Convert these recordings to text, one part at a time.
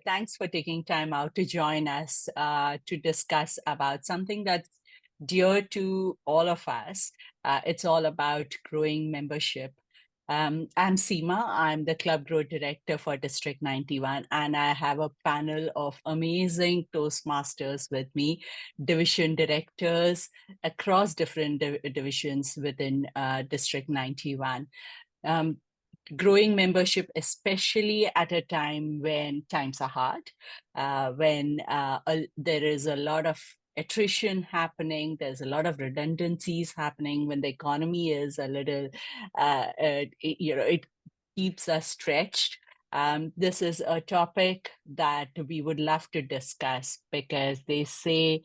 Thanks for taking time out to join us to discuss about something that's dear to all of us. It's all about growing membership. I'm Seema. I'm the Club Growth Director for District 91, and I have a panel of amazing Toastmasters with me, division directors across different divisions within District 91. Um, Growing membership, especially at a time when times are hard, when there is a lot of attrition happening, there's a lot of redundancies happening, when the economy is a little, it keeps us stretched. This is a topic that we would love to discuss because they say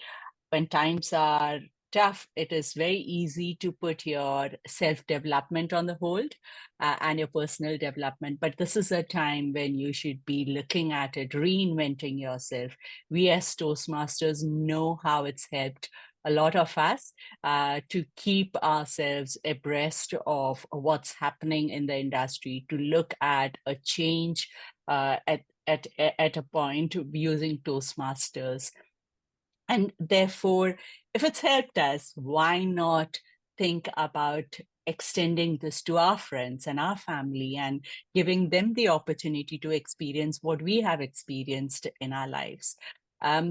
when times are tough, it is very easy to put your self-development on the hold and your personal development. But this is a time when you should be looking at it, reinventing yourself. We as Toastmasters know how it's helped a lot of us to keep ourselves abreast of what's happening in the industry, to look at a change at a point using Toastmasters. And therefore, if it's helped us, why not think about extending this to our friends and our family and giving them the opportunity to experience what we have experienced in our lives?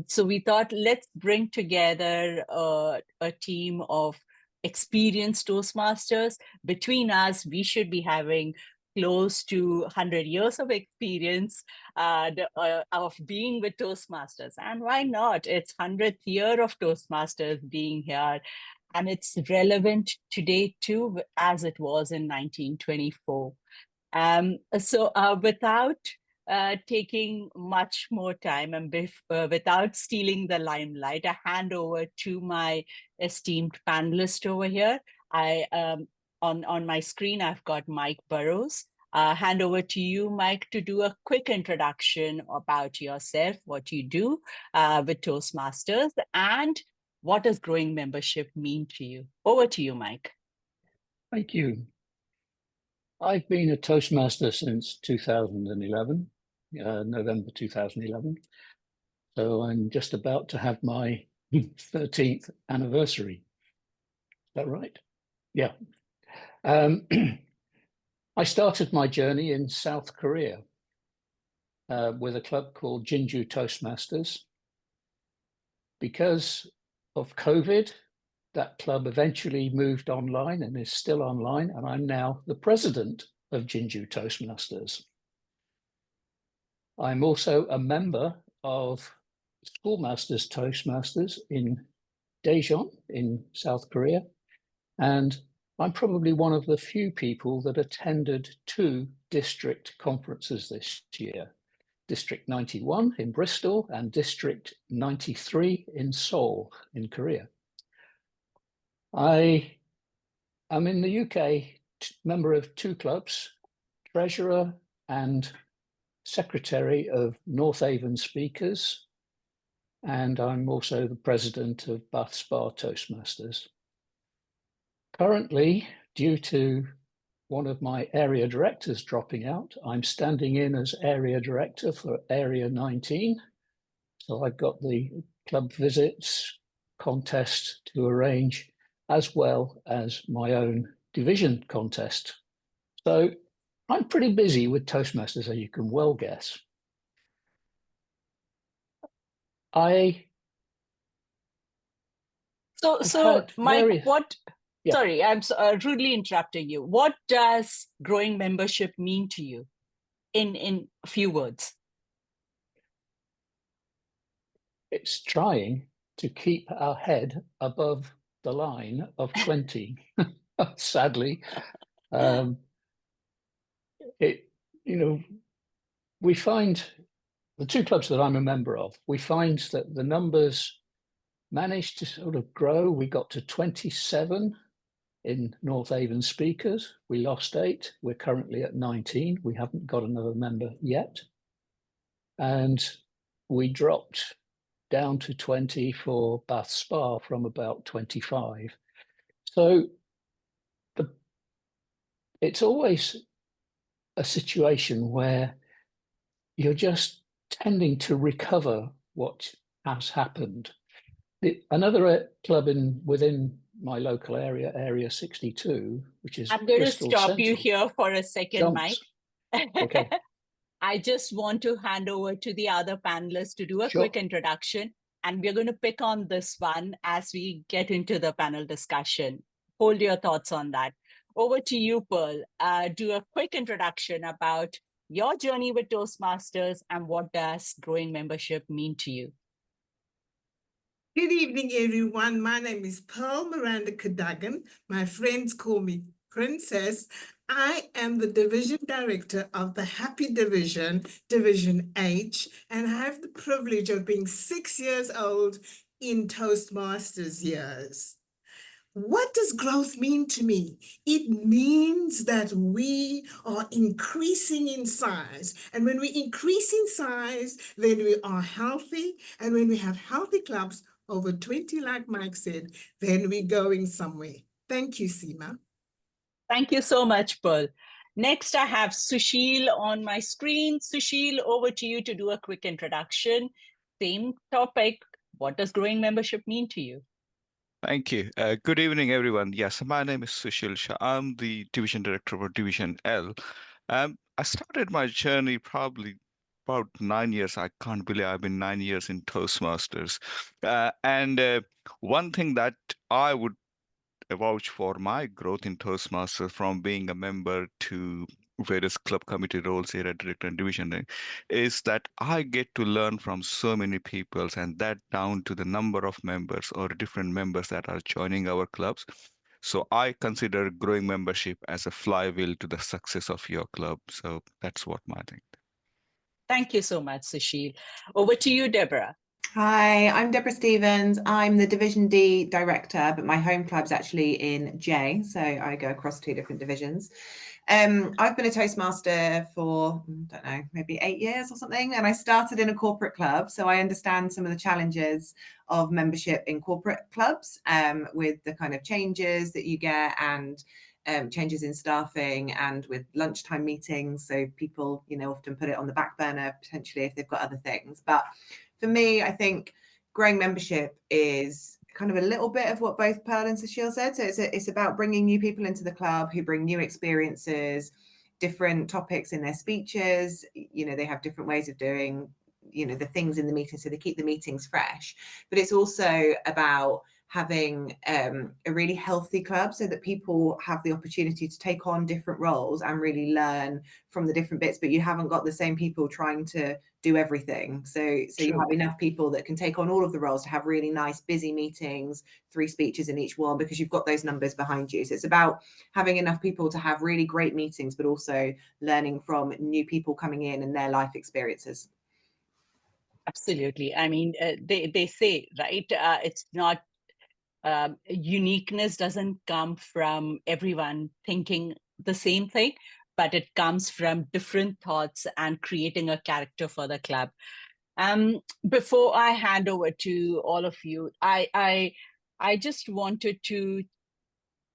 So we thought, let's bring together a team of experienced Toastmasters. Between us, we should be having close to 100 years of experience of being with Toastmasters. And why not? It's 100th year of Toastmasters being here. And it's relevant today too, as it was in 1924. Without taking much more time and without stealing the limelight, I hand over to my esteemed panelist over here. On my screen, I've got Mike Burrows. Hand over to you, Mike, to do a quick introduction about yourself, what you do with Toastmasters, and what does growing membership mean to you? Over to you, Mike. Thank you. I've been a Toastmaster since 2011, November 2011. So I'm just about to have my 13th anniversary. Is that right? Yeah. I started my journey in South Korea with a club called Jinju Toastmasters. Because of COVID, that club eventually moved online and is still online, and I'm now the president of Jinju Toastmasters. I'm also a member of Schoolmasters Toastmasters in Daejeon in South Korea, and I'm probably one of the few people that attended 2 district conferences this year. District 91 in Bristol and District 93 in Seoul in Korea. I am in the UK member of 2 clubs, treasurer and secretary of North Avon Speakers, and I'm also the president of Bath Spa Toastmasters. Currently, due to one of my area directors dropping out, I'm standing in as area director for Area 19. So I've got the club visits, contest to arrange, as well as my own division contest. So I'm pretty busy with Toastmasters, as you can well guess. So Mike, Yeah. Sorry, I'm rudely interrupting you. What does growing membership mean to you in a few words? It's trying to keep our head above the line of 20. Sadly, we find the 2 clubs that I'm a member of, we find that the numbers managed to sort of grow. We got to 27 in North Avon Speakers. We lost 8. We're currently at 19. We haven't got another member yet. And we dropped down to 20 for Bath Spa from about 25. So it's always a situation where you're just tending to recover what has happened. Another club within my local area, Area 62, which is I'm going to Bristol stop you Central, here for a second, Mike. jumps. Okay, I just want to hand over to the other panelists to do a quick sure. introduction, and we're going to pick on this one as we get into the panel discussion. Hold your thoughts on that. Over to you, Pearl. Do a quick introduction about your journey with Toastmasters and what does growing membership mean to you. Good evening, everyone. My name is Pearl Miranda Cadogan. My friends call me Princess. I am the Division Director of the Happy Division, Division H, and I have the privilege of being 6 years old in Toastmasters years. What does growth mean to me? It means that we are increasing in size. And when we increase in size, then we are healthy. And when we have healthy clubs, over 20, like Mike said, then we're going somewhere. Thank you, Seema. Thank you so much, Pearl. Next, I have Sushil on my screen. Sushil, over to you to do a quick introduction. Same topic. What does growing membership mean to you? Thank you. Good evening, everyone. Yes, my name is Sushil Shah. I'm the Division Director for Division L. I started my journey probably about 9 years. I can't believe I've been 9 years in Toastmasters. And one thing that I would vouch for my growth in Toastmasters from being a member to various club committee roles here at Director and Division is that I get to learn from so many people, and that down to the number of members or different members that are joining our clubs. So I consider growing membership as a flywheel to the success of your club. So that's what my thing. Thank you so much, Sushil. Over to you, Deborah. Hi, I'm Deborah Stevens. I'm the Division D director, but my home club's actually in J, so I go across 2 different divisions. I've been a Toastmaster for, I don't know, maybe 8 years or something, and I started in a corporate club, so I understand some of the challenges of membership in corporate clubs, with the kind of changes that you get and changes in staffing and with lunchtime meetings. So people, often put it on the back burner potentially if they've got other things. But for me, I think growing membership is kind of a little bit of what both Pearl and Sushil said. So it's about bringing new people into the club who bring new experiences, different topics in their speeches. They have different ways of doing, the things in the meeting, so they keep the meetings fresh. But it's also about having a really healthy club so that people have the opportunity to take on different roles and really learn from the different bits, but you haven't got the same people trying to do everything. So you have enough people that can take on all of the roles to have really nice, busy meetings, 3 speeches in each one, because you've got those numbers behind you. So it's about having enough people to have really great meetings, but also learning from new people coming in and their life experiences. Absolutely. I mean, they say, right, it's not, uniqueness doesn't come from everyone thinking the same thing, but it comes from different thoughts and creating a character for the club. Before I hand over to all of you, I just wanted to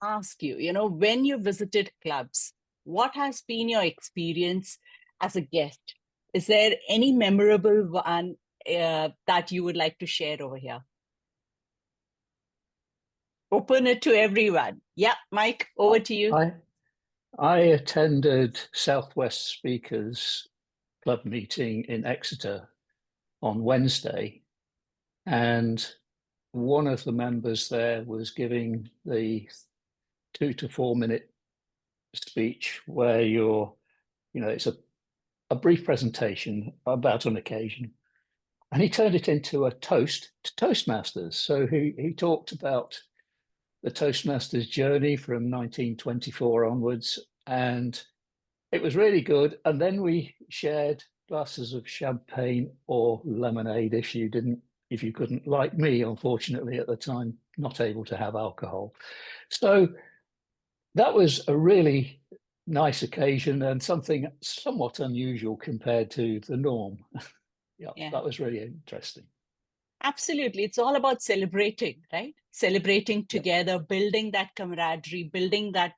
ask you, when you visited clubs, what has been your experience as a guest? Is there any memorable one that you would like to share over here? Open it to everyone. Yeah, Mike, over to you. I attended Southwest Speakers Club meeting in Exeter on Wednesday, and one of the members there was giving the 2 to 4 minute speech where it's a brief presentation about an occasion, and he turned it into a toast to Toastmasters. So he talked about the Toastmasters journey from 1924 onwards, and it was really good. And then we shared glasses of champagne or lemonade if you couldn't, like me, unfortunately at the time, not able to have alcohol. So that was a really nice occasion and something somewhat unusual compared to the norm. Yeah, that was really interesting. Absolutely. It's all about celebrating, right? Celebrating together, building that camaraderie, building that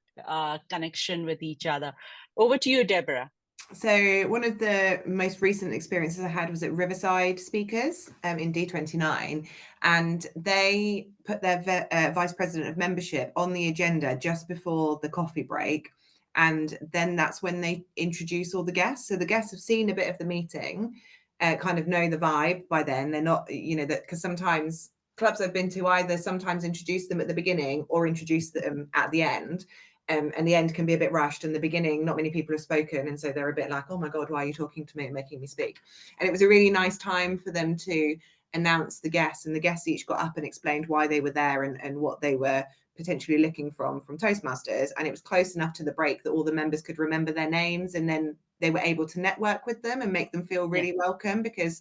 connection with each other. Over to you, Deborah. So one of the most recent experiences I had was at Riverside Speakers in D29, and they put their vice president of membership on the agenda just before the coffee break. And then that's when they introduce all the guests. So the guests have seen a bit of the meeting, kind of know the vibe by then. They're not, you know, that because sometimes clubs I've been to either sometimes introduce them at the beginning or introduce them at the end. And the end can be a bit rushed, and the beginning, not many people have spoken, and so they're a bit like, oh my God, why are you talking to me and making me speak? And it was a really nice time for them to announce the guests, and the guests each got up and explained why they were there and what they were potentially looking from Toastmasters. And it was close enough to the break that all the members could remember their names, and then they were able to network with them and make them feel really welcome, because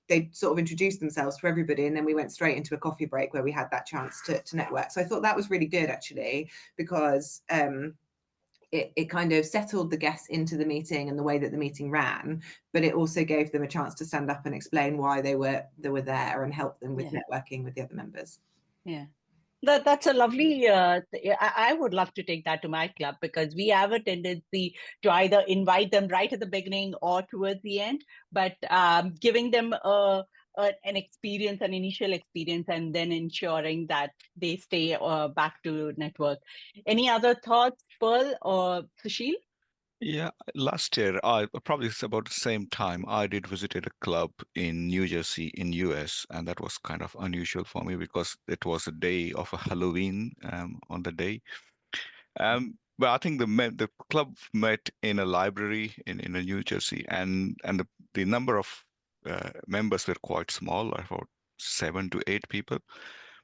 they sort of introduced themselves to everybody, and then we went straight into a coffee break where we had that chance to network. So I thought that was really good, actually, because it kind of settled the guests into the meeting and the way that the meeting ran, but it also gave them a chance to stand up and explain why they were there and help them with networking with the other members. Yeah. That's a lovely, I would love to take that to my club, because we have a tendency to either invite them right at the beginning or towards the end, but giving them an experience, an initial experience, and then ensuring that they stay back to network. Any other thoughts, Pearl or Sushil? Yeah, last year, I probably it's about the same time, I did visited a club in New Jersey in US, and that was kind of unusual for me because it was a day of a Halloween on the day. But I think the club met in a library in New Jersey, and the number of members were quite small, about 7 to 8 people.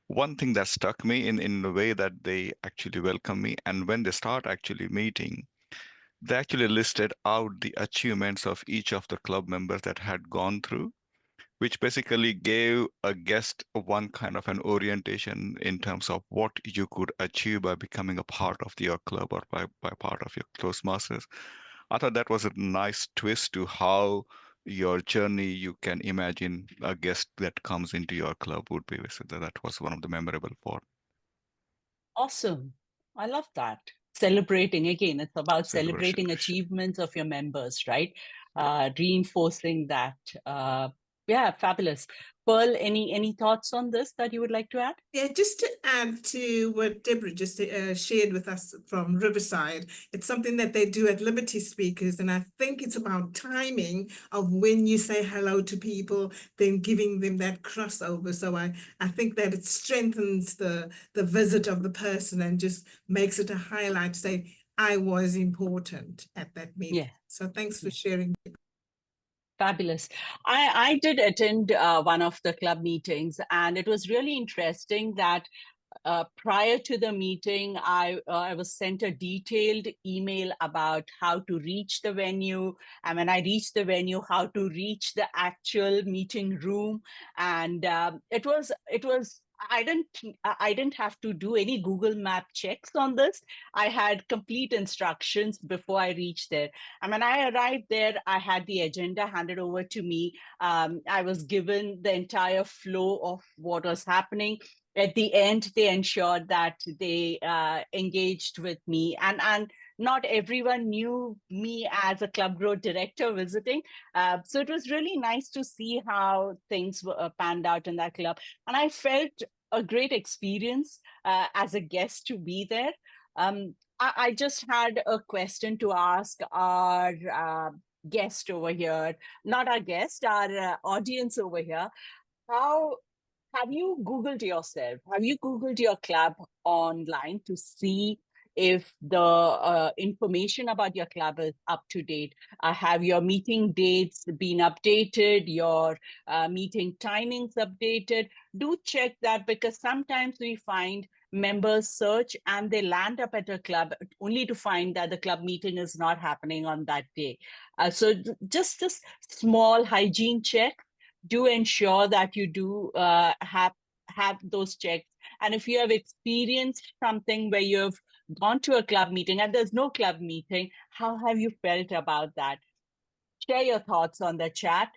One thing that struck me in the way that they actually welcome me, and when they start actually meeting, they actually listed out the achievements of each of the club members that had gone through, which basically gave a guest one kind of an orientation in terms of what you could achieve by becoming a part of your club or by part of your Toastmasters. I thought that was a nice twist to how your journey you can imagine a guest that comes into your club would be. So that was one of the memorable for Awesome. I love that. Celebrating, again, it's about celebrating celebration. achievements of your members, right? Reinforcing that. Yeah, fabulous. Pearl, any thoughts on this that you would like to add? Yeah, just to add to what Deborah just shared with us from Riverside, it's something that they do at Liberty Speakers, and I think it's about timing of when you say hello to people, then giving them that crossover. So I think that it strengthens the visit of the person and just makes it a highlight to say, I was important at that meeting. Yeah. So thanks for sharing. Fabulous. I did attend one of the club meetings, and it was really interesting that prior to the meeting, I was sent a detailed email about how to reach the venue, and when I reached the venue, how to reach the actual meeting room, and it was I didn't have to do any Google Map checks on this. I had complete instructions before I reached there. And when I arrived there, I had the agenda handed over to me. I was given the entire flow of what was happening. At the end, they ensured that they engaged with me, and not everyone knew me as a club growth director visiting. So it was really nice to see how things were panned out in that club. And I felt a great experience as a guest to be there. I just had a question to ask our guest over here, not our guest, our audience over here. How have you Googled yourself? Have you Googled your club online to see if the information about your club is up to date? Have your meeting dates been updated? Your meeting timings updated? Do check that, because sometimes we find members search and they land up at a club only to find that the club meeting is not happening on that day. So just small hygiene check. Do ensure that you do have those checks. And if you have experienced something where you've gone to a club meeting and there's no club meeting, how have you felt about that? Share your thoughts on the chat.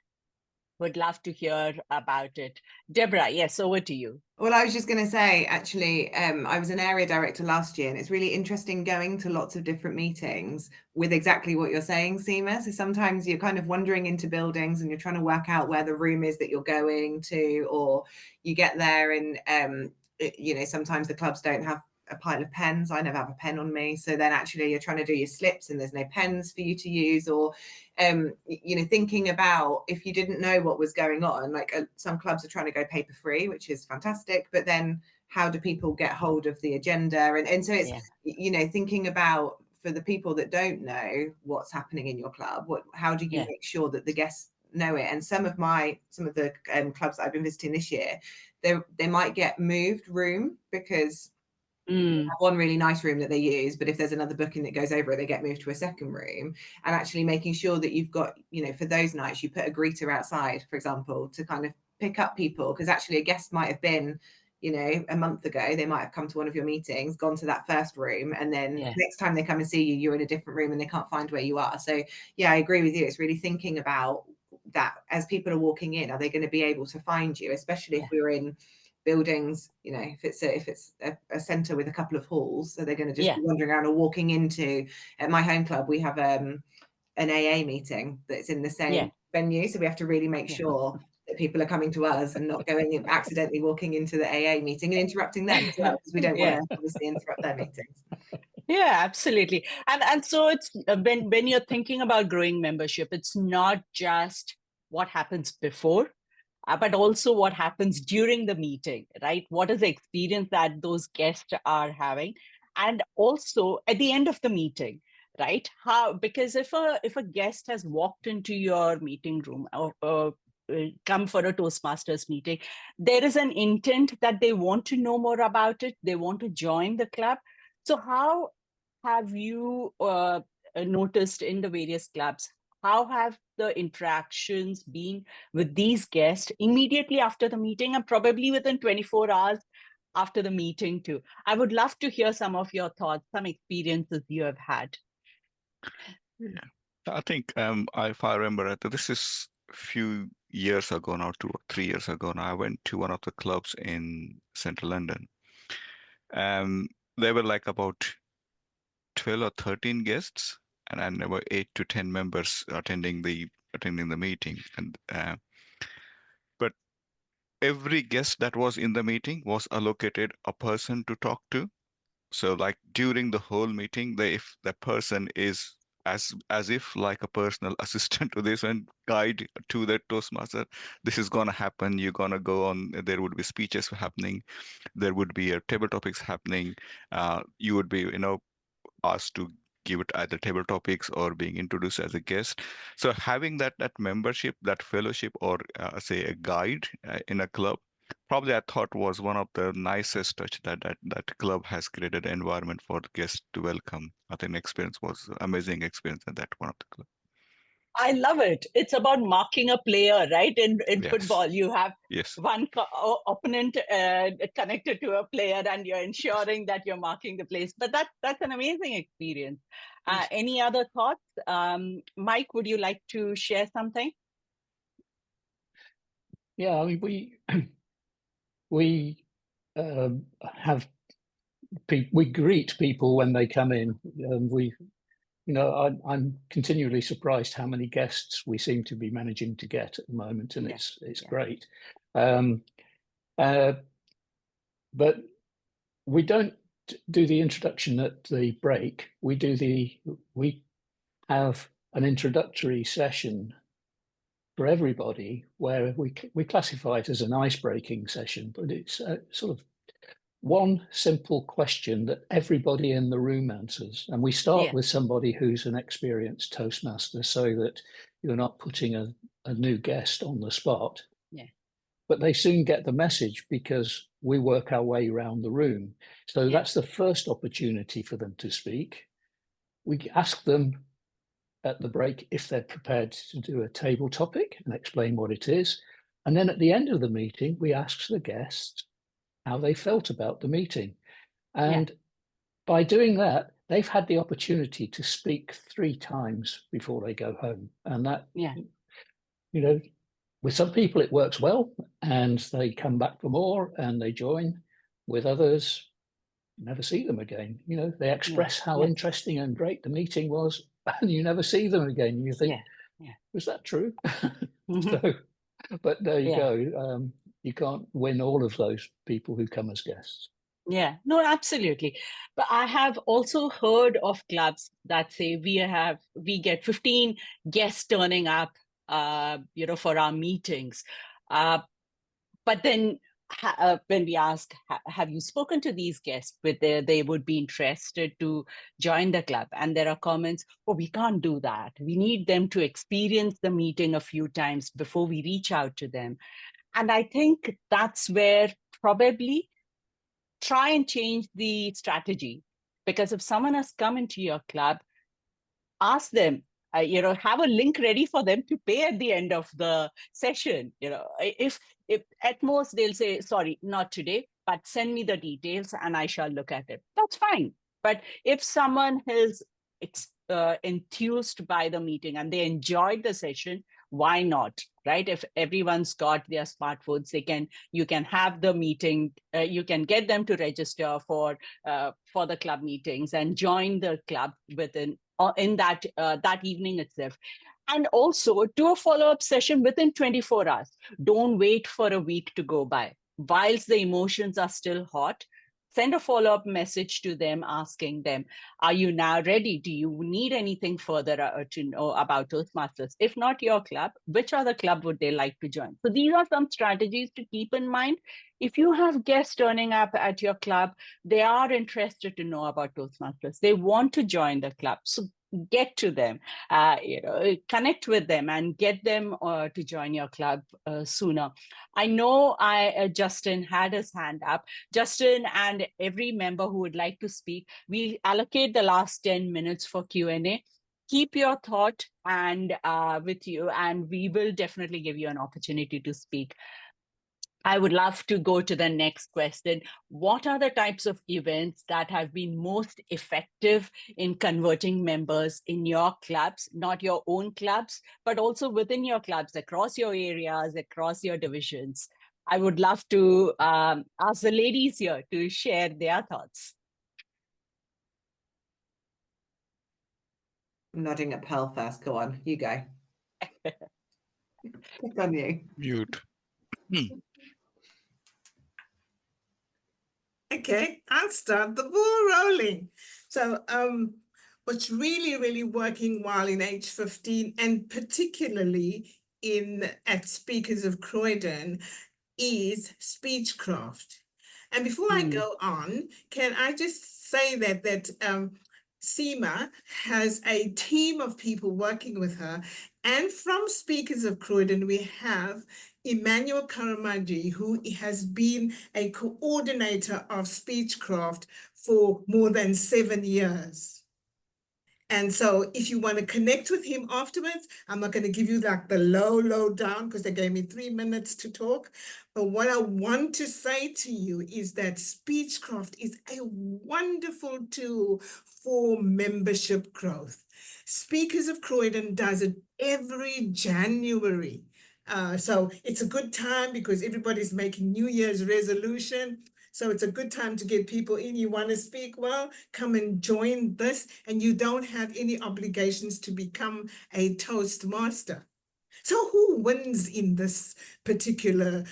would love to hear about it. Deborah, yes, over to you. Well, I was just going to say, actually, I was an area director last year, and it's really interesting going to lots of different meetings with exactly what you're saying, Seema. So sometimes you're kind of wandering into buildings and you're trying to work out where the room is that you're going to, or you get there and, you know, sometimes the clubs don't have a pile of pens. I never have a pen on me. So then actually you're trying to do your slips and there's no pens for you to use, or you know, thinking about if you didn't know what was going on, like some clubs are trying to go paper free, which is fantastic, but then how do people get hold of the agenda? And so it's, you know, thinking about, for the people that don't know what's happening in your club, how do you make sure that the guests know it? And some of the clubs that I've been visiting this year, they might get moved room because they have one really nice room that they use, but if there's another booking that goes over it, they get moved to a second room. And actually making sure that you've got, you know, for those nights, you put a greeter outside, for example, to kind of pick up people, because actually a guest might have been, you know, a month ago, they might have come to one of your meetings, gone to that first room, and then next time they come and see you, you're in a different room and they can't find where you are. So yeah, I agree with you. It's really thinking about that as people are walking in, are they going to be able to find you, especially if we're in buildings, you know, if it's a centre with a couple of halls, so they're going to just be wandering around or walking into. At my home club, we have an AA meeting that's in the same venue, so we have to really make sure that people are coming to us and not going and accidentally walking into the AA meeting and interrupting them as well, because we don't want to obviously interrupt their meetings. Yeah, absolutely. And so it's when you're thinking about growing membership, it's not just what happens before, but also what happens during the meeting, right? What is the experience that those guests are having? And also at the end of the meeting, right? Because if a guest has walked into your meeting room or come for a Toastmasters meeting, there is an intent that they want to know more about it. They want to join the club. So how have you noticed in the various clubs, how have the interactions been with these guests immediately after the meeting and probably within 24 hours after the meeting too? I would love to hear some of your thoughts, some experiences you have had. Yeah, I think if I remember, this is a few years ago now, 2 or 3 years ago now, I went to one of the clubs in central London. There were like about 12 or 13 guests, and there were 8 to 10 members attending the meeting. And but every guest that was in the meeting was allocated a person to talk to. So like during the whole meeting, if the person is as if like a personal assistant to this and guide to the Toastmaster, this is gonna happen. You're gonna go on. There would be speeches happening. There would be table topics happening. You would be, asked to give it either table topics or being introduced as a guest. So having that membership, that fellowship, or say a guide in a club, probably I thought was one of the nicest touch that club has created an environment for guests to welcome. I think experience was amazing experience at that one of the club. I love it. It's about marking a player, right? In Yes. football, you have Yes. one opponent connected to a player, and you're ensuring that you're marking the place. But that's an amazing experience. Any other thoughts? Mike, would you like to share something? Yeah, I mean, we we greet people when they come in. I'm continually surprised how many guests we seem to be managing to get at the moment, and it's great. But we don't do the introduction at the break. We have an introductory session for everybody where we classify it as an ice-breaking session, but it's sort of one simple question that everybody in the room answers. And we start with somebody who's an experienced Toastmaster so that you're not putting a new guest on the spot. Yeah. But they soon get the message because we work our way around the room. So that's the first opportunity for them to speak. We ask them at the break if they're prepared to do a table topic and explain what it is. And then at the end of the meeting, we ask the guests how they felt about the meeting. And by doing that, they've had the opportunity to speak 3 times before they go home. And that, with some people it works well and they come back for more and they join. With others, you never see them again. You know, they express how interesting and great the meeting was, and you never see them again. You think, was that true? So, but there you go. You can't win all of those people who come as guests. Yeah, no, absolutely. But I have also heard of clubs that say we get 15 guests turning up, for our meetings. But then when we ask, have you spoken to these guests, whether they would be interested to join the club? And there are comments, oh, we can't do that. We need them to experience the meeting a few times before we reach out to them. And I think that's where probably try and change the strategy, because if someone has come into your club, ask them, have a link ready for them to pay at the end of the session. If at most they'll say, sorry, not today, but send me the details and I shall look at it. That's fine. But if someone is enthused by the meeting and they enjoyed the session, why not, right? If everyone's got their smartphones, you can have the meeting, you can get them to register for the club meetings and join the club in that evening itself. And also do a follow-up session within 24 hours. Don't wait for a week to go by. Whilst the emotions are still hot, send a follow-up message to them asking them, are you now ready? Do you need anything further to know about Toastmasters? If not your club, which other club would they like to join? So these are some strategies to keep in mind. If you have guests turning up at your club, they are interested to know about Toastmasters. They want to join the club. So get to them, connect with them and get them to join your club sooner. I know Justin had his hand up. Justin and every member who would like to speak, we allocate the last 10 minutes for Q&A. Keep your thought and with you, and we will definitely give you an opportunity to speak. I would love to go to the next question. What are the types of events that have been most effective in converting members in your clubs, not your own clubs, but also within your clubs, across your areas, across your divisions? I would love to ask the ladies here to share their thoughts. I'm nodding at Pearl first. Go on, you go. Pick on you. Mute. Okay, I'll start the ball rolling. So what's really, really working well in H15 and particularly at Speakers of Croydon is Speechcraft. And before I go on, can I just say that Seema has a team of people working with her. And from Speakers of Croydon, we have Emmanuel Karamaji, who has been a coordinator of Speechcraft for more than 7 years. And so if you want to connect with him afterwards, I'm not going to give you like the low down because they gave me 3 minutes to talk. But what I want to say to you is that Speechcraft is a wonderful tool for membership growth. Speakers of Croydon does it every January. So it's a good time because everybody's making New Year's resolution. So it's a good time to get people in. You want to speak well, come and join this, and you don't have any obligations to become a Toastmaster. So who wins in this particular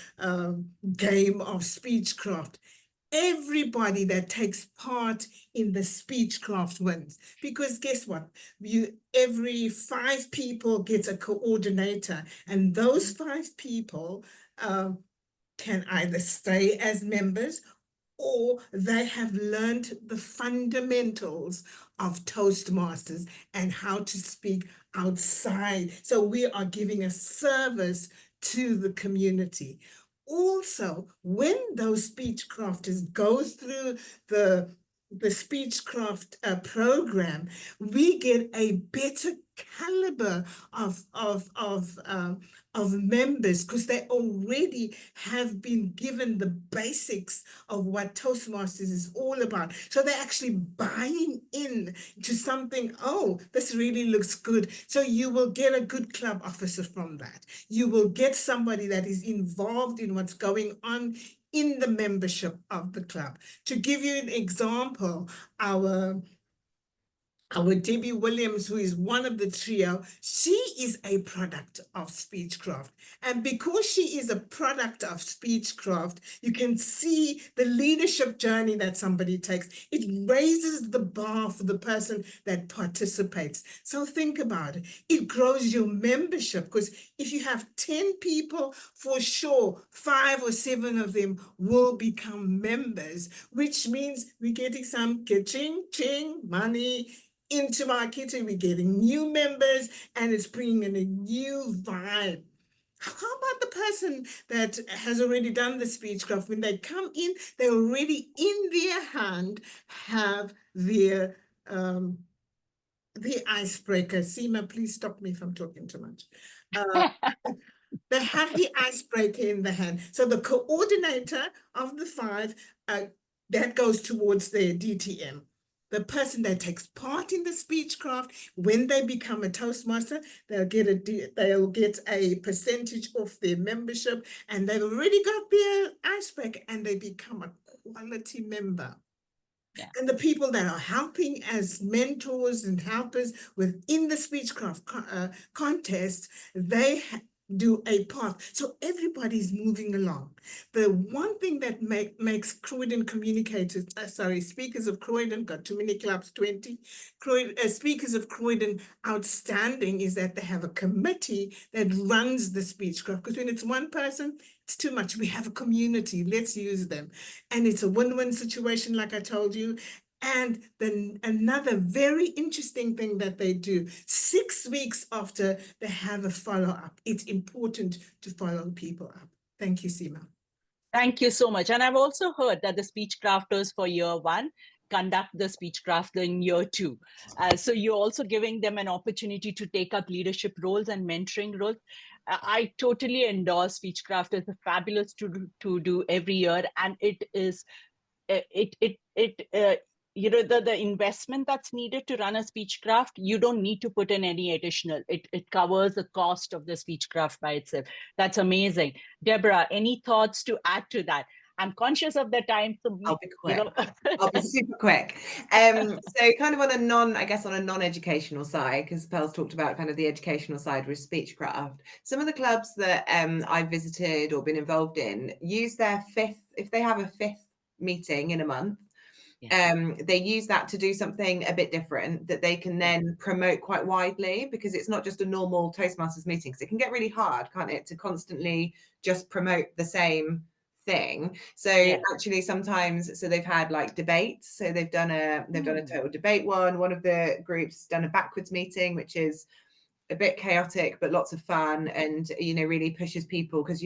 game of Speechcraft? Everybody that takes part in the Speechcraft wins, because guess what? Every 5 people gets a coordinator, and those 5 people can either stay as members or they have learned the fundamentals of Toastmasters and how to speak outside. So we are giving a service to the community. Also, when those Speechcrafters go through the Speechcraft program, we get a better caliber of members, because they already have been given the basics of what Toastmasters is all about. So they're actually buying in to something. Oh, this really looks good. So you will get a good club officer from that. You will get somebody that is involved in what's going on in the membership of the club. To give you an example, our Debbie Williams, who is one of the trio, she is a product of Speechcraft. And because she is a product of Speechcraft, you can see the leadership journey that somebody takes. It raises the bar for the person that participates. So think about it. It grows your membership, because if you have 10 people, for sure, 5 or 7 of them will become members, which means we're getting some ching money into our kitchen. We're getting new members, and it's bringing in a new vibe. How about the person that has already done the Speechcraft? When they come in, they already in their hand have the icebreaker. Seema, please stop me if I'm talking too much. They have the icebreaker in the hand. So the coordinator of the 5, that goes towards their DTM. The person that takes part in the Speechcraft, when they become a Toastmaster, they'll get a percentage of their membership, and they've already got their icebreaker, and they become a quality member. Yeah. And the people that are helping as mentors and helpers within the Speechcraft contest, they do a path. So everybody's moving along. The one thing that makes Croydon communicators, speakers of Croydon, got too many clubs, 20, speakers of Croydon outstanding, is that they have a committee that runs the Speechcraft. Because when it's one person, it's too much. We have a community, let's use them. And it's a win-win situation, like I told you. And then another very interesting thing that they do, 6 weeks after they have a follow-up, it's important to follow people up. Thank you, Seema. Thank you so much. And I've also heard that the speech crafters for year 1 conduct the Speechcraft in year 2. So you're also giving them an opportunity to take up leadership roles and mentoring roles. I totally endorse Speechcraft. It's fabulous to do every year, and it is the investment that's needed to run a Speechcraft, you don't need to put in any additional. It covers the cost of the Speechcraft by itself. That's amazing. Deborah, any thoughts to add to that? I'm conscious of the time, so I'll be quick. I'll be super quick. So kind of on a non-educational side, because Pearl's talked about kind of the educational side with Speechcraft. Some of the clubs that I've visited or been involved in use their 5th, if they have a 5th meeting in a month, they use that to do something a bit different that they can then promote quite widely, because it's not just a normal Toastmasters meeting, because it can get really hard, can't it, to constantly just promote the same thing. So actually sometimes, so they've had like debates, so they've done a total debate one of the groups done a backwards meeting, which is a bit chaotic but lots of fun, and really pushes people, because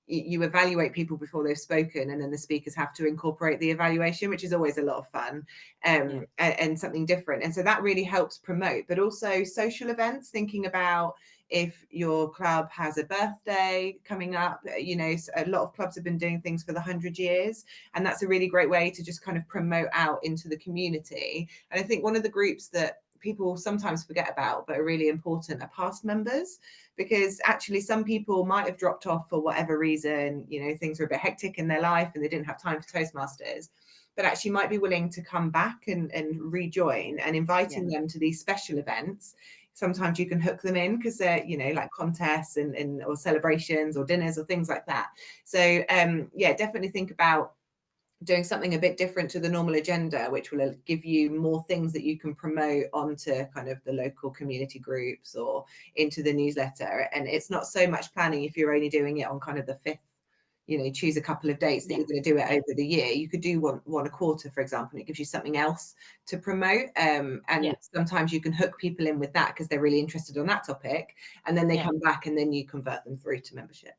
you evaluate people before they've spoken, and then the speakers have to incorporate the evaluation, which is always a lot of fun, and something different. And so that really helps promote. But also social events, thinking about if your club has a birthday coming up, a lot of clubs have been doing things for the 100 years, and that's a really great way to just kind of promote out into the community. And I think one of the groups that people sometimes forget about but are really important are past members, because actually some people might have dropped off for whatever reason, things were a bit hectic in their life and they didn't have time for Toastmasters, but actually might be willing to come back and rejoin, and inviting them to these special events. Sometimes you can hook them in, because they're like contests and or celebrations or dinners or things like that. So definitely think about doing something a bit different to the normal agenda, which will give you more things that you can promote onto kind of the local community groups or into the newsletter. And it's not so much planning if you're only doing it on kind of the 5th, choose a couple of dates that you're going to do it over the year. You could do one a quarter, for example, and it gives you something else to promote. And sometimes you can hook people in with that because they're really interested on that topic, and then they come back and then you convert them through to membership.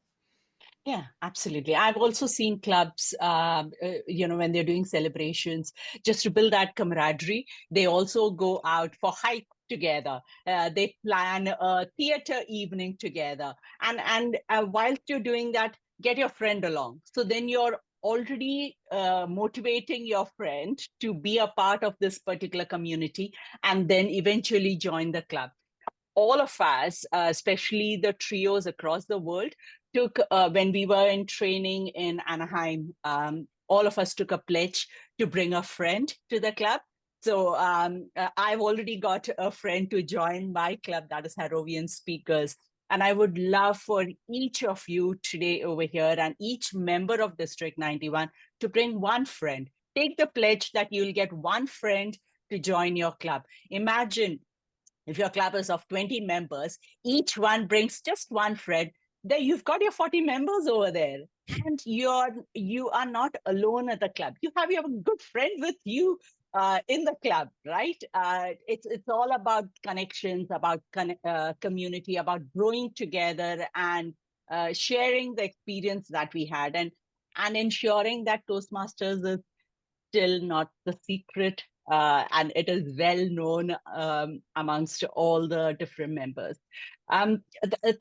Yeah, absolutely. I've also seen clubs, when they're doing celebrations, just to build that camaraderie, they also go out for hike together. They plan a theater evening together. And whilst you're doing that, get your friend along. So then you're already motivating your friend to be a part of this particular community and then eventually join the club. All of us, especially the trios across the world, took, when we were in training in Anaheim, all of us took a pledge to bring a friend to the club. So I've already got a friend to join my club, that is Harrovian Speakers. And I would love for each of you today over here and each member of District 91 to bring one friend. Take the pledge that you'll get one friend to join your club. Imagine if your club is of 20 members, each one brings just one friend, then you've got your 40 members over there. And you are not alone at the club. You have your good friend with you in the club, right? It's all about connections, about community, about growing together and sharing the experience that we had, and ensuring that Toastmasters is still not the secret, and it is well known amongst all the different members.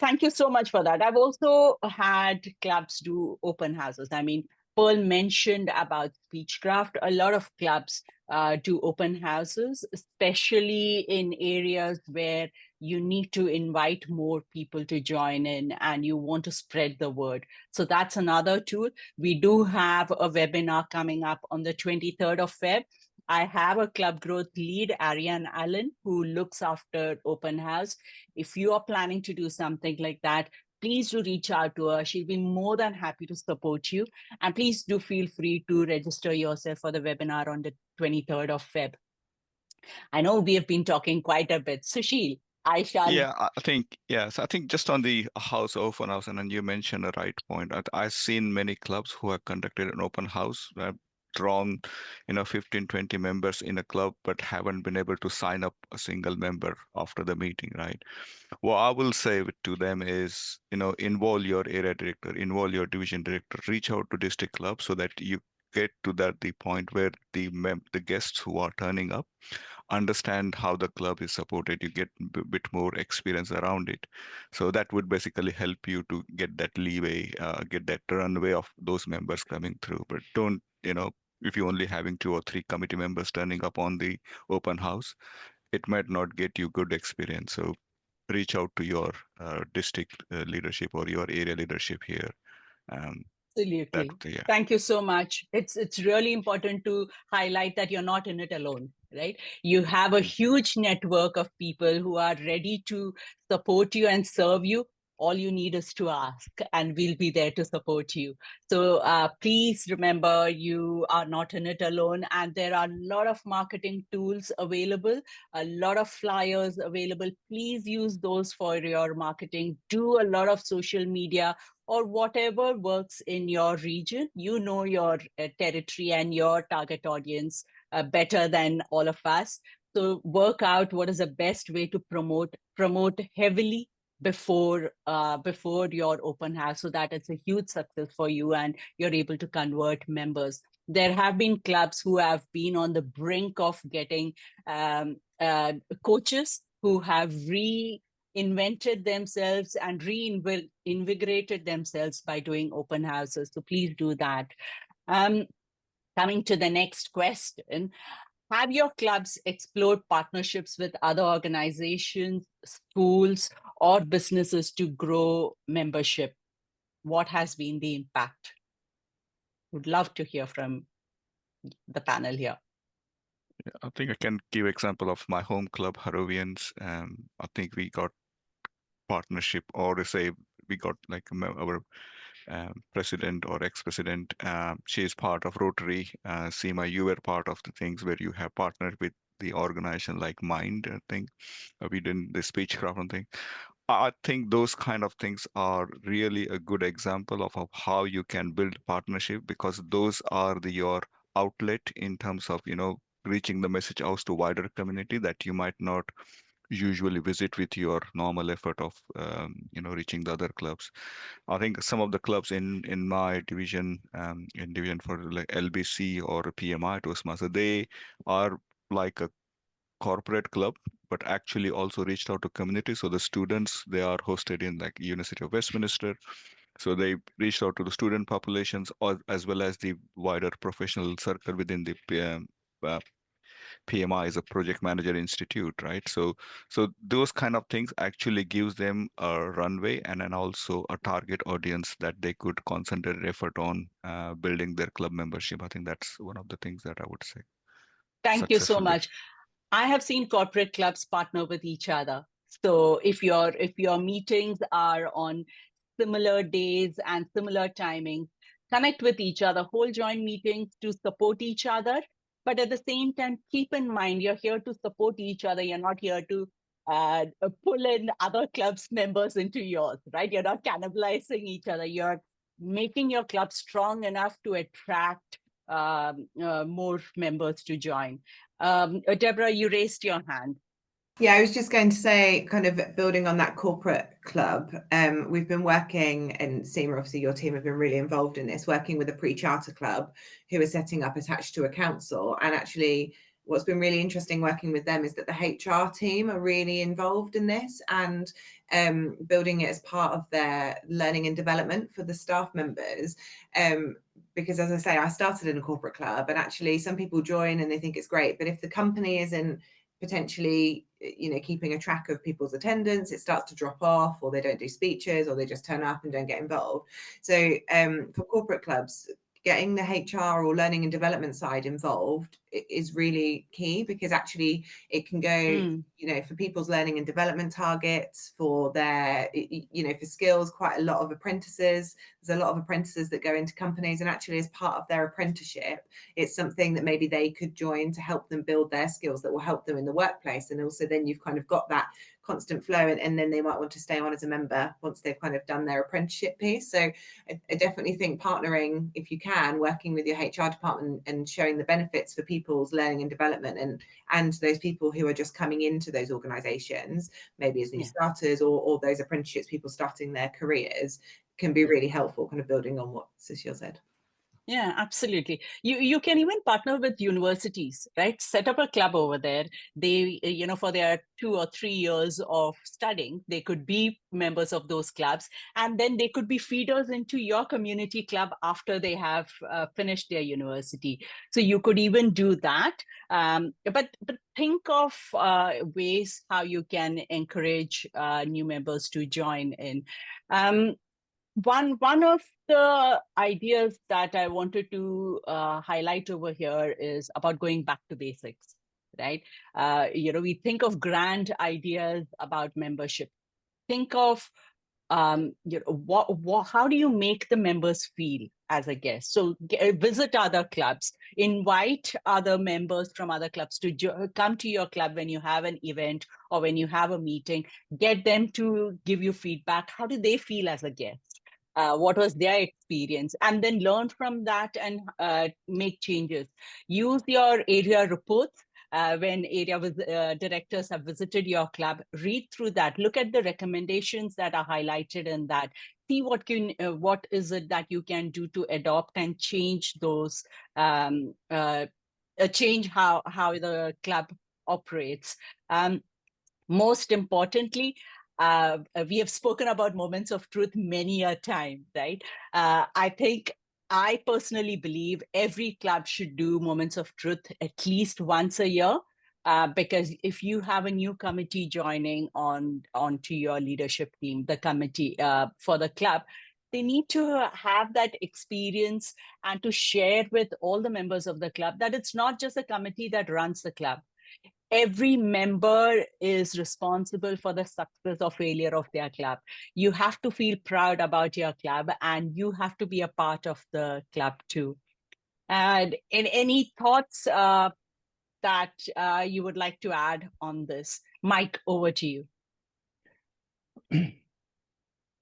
Thank you so much for that. I've also had clubs do open houses. I mean, Pearl mentioned about Speechcraft. A lot of clubs do open houses, especially in areas where you need to invite more people to join in and you want to spread the word. So that's another tool. We do have a webinar coming up on the 23rd of Feb. I have a club growth lead, Ariane Allen, who looks after open house. If you are planning to do something like that, please do reach out to her. She'll be more than happy to support you. And please do feel free to register yourself for the webinar on the 23rd of Feb. I know we have been talking quite a bit. Sushil, I shall. Yeah, I think, yes, I think just on the house open house, and then you mentioned a right point. I've seen many clubs who have conducted an open house, drawn, 15, 20 members in a club, but haven't been able to sign up a single member after the meeting, right? What I will say to them is, involve your area director, involve your division director, reach out to district club so that you get to the point where the guests who are turning up understand how the club is supported. You get a bit more experience around it. So that would basically help you to get that leeway, get that runway of those members coming through. But don't, if you're only having 2 or 3 committee members turning up on the open house, it might not get you good experience. So reach out to your district leadership or your area leadership here. Absolutely. Yeah. Thank you so much. It's really important to highlight that you're not in it alone, right? You have a huge network of people who are ready to support you and serve you. All you need is to ask, and we'll be there to support you. So please remember, you are not in it alone, and there are a lot of marketing tools available, a lot of flyers available. Please use those for your marketing. Do a lot of social media or whatever works in your region. You know your territory and your target audience better than all of us. So work out what is the best way to promote heavily before your open house, so that it's a huge success for you and you're able to convert members. There have been clubs who have been on the brink of getting coaches who have invented themselves and reinvigorated themselves by doing open houses. So please do that. Coming to the next question, have your clubs explored partnerships with other organizations, schools, or businesses to grow membership? What has been the impact? Would love to hear from the panel here. I think I can give example of my home club, Harrovians. I think we got partnership, or say we got like our president or ex-president. She is part of Rotary. Seema, you were part of the things where you have partnered with the organization like Mind. I think we did the Speechcraft and thing. I think those kind of things are really a good example of how you can build partnership, because those are your outlet in terms of reaching the message out to wider community that you might not usually visit with your normal effort of reaching the other clubs. I think some of the clubs in my division, in division for like LBC or PMI Toastmaster, they are like a corporate club, but actually also reached out to community. So the students, they are hosted in like University of Westminster. So they reached out to the student populations or as well as the wider professional circle within the PMI is a project manager institute, right? So those kind of things actually gives them a runway and then also a target audience that they could concentrate their effort on building their club membership. I think that's one of the things that I would say Thank you so successfully. much. I have seen corporate clubs partner with each other. So if your meetings are on similar days and similar timings, connect with each other, hold joint meetings to support each other. But at the same time, keep in mind, you're here to support each other. You're not here to pull in other clubs members into yours, right? You're not cannibalizing each other. You're making your club strong enough to attract more members to join. Deborah, you raised your hand. Yeah, I was just going to say, kind of building on that corporate club, we've been working, and Seema, obviously your team have been really involved in this, working with a pre-charter club who are setting up attached to a council. And actually, what's been really interesting working with them is that the HR team are really involved in this and building it as part of their learning and development for the staff members. Because as I say, I started in a corporate club, and actually some people join and they think it's great, but if the company isn't potentially, you know, keeping a track of people's attendance, it starts to drop off, or they don't do speeches, or they just turn up and don't get involved. So for corporate clubs, getting the HR or learning and development side involved is really key, because actually it can go, you know, for people's learning and development targets, for their, you know, for skills, quite a lot of apprentices. There's a lot of apprentices that go into companies, and actually as part of their apprenticeship, it's something that maybe they could join to help them build their skills that will help them in the workplace. And also then you've kind of got that constant flow, and then they might want to stay on as a member once they've kind of done their apprenticeship piece. So I definitely think partnering, if you can, working with your HR department and showing the benefits for people's learning and development, and those people who are just coming into those organizations, maybe as new starters, or those apprenticeships, people starting their careers, can be really helpful, kind of building on what Sushil said. Yeah, absolutely. You can even partner with universities, right? Set up a club over there. They, you know, for their 2 or 3 years of studying, they could be members of those clubs, and then they could be feeders into your community club after they have finished their university. So you could even do that. But think of ways how you can encourage new members to join in. One of the ideas that I wanted to highlight over here is about going back to basics, right? You know, we think of grand ideas about membership. Think of you know, how do you make the members feel as a guest? So visit other clubs, invite other members from other clubs to come to your club when you have an event or when you have a meeting. Get them to give you feedback. How do they feel as a guest? What was their experience? And then learn from that and make changes. Use your area reports. When area directors have visited your club, read through that, look at the recommendations that are highlighted in that, see what is it that you can do to adopt and change those, change how the club operates. Most importantly, we have spoken about moments of truth many a time, right? I personally believe every club should do moments of truth at least once a year, because if you have a new committee joining onto your leadership team, the committee for the club, they need to have that experience and to share with all the members of the club that it's not just the committee that runs the club. Every member is responsible for the success or failure of their club. You have to feel proud about your club, and you have to be a part of the club too. And any thoughts that you would like to add on this? Mike, over to you.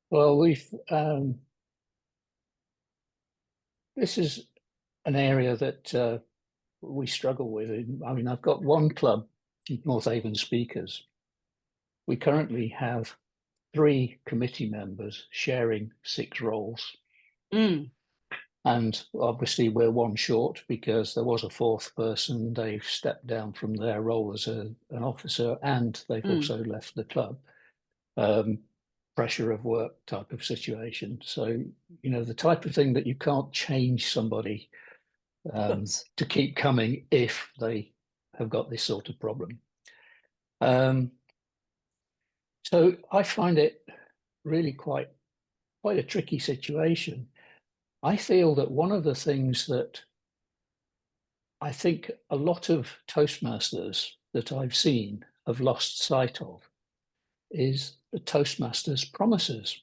Well, this is an area that we struggle with. I mean, I've got one club, North Avon Speakers. We currently have 3 committee members sharing 6 roles. And obviously we're one short because there was a fourth person. They've stepped down from their role as an officer, and they've also left the club. Pressure of work type of situation. So, you know, the type of thing that you can't change somebody to keep coming if they have got this sort of problem. So I find it really quite a tricky situation. I feel that one of the things that I think a lot of Toastmasters that I've seen have lost sight of is the Toastmasters promises.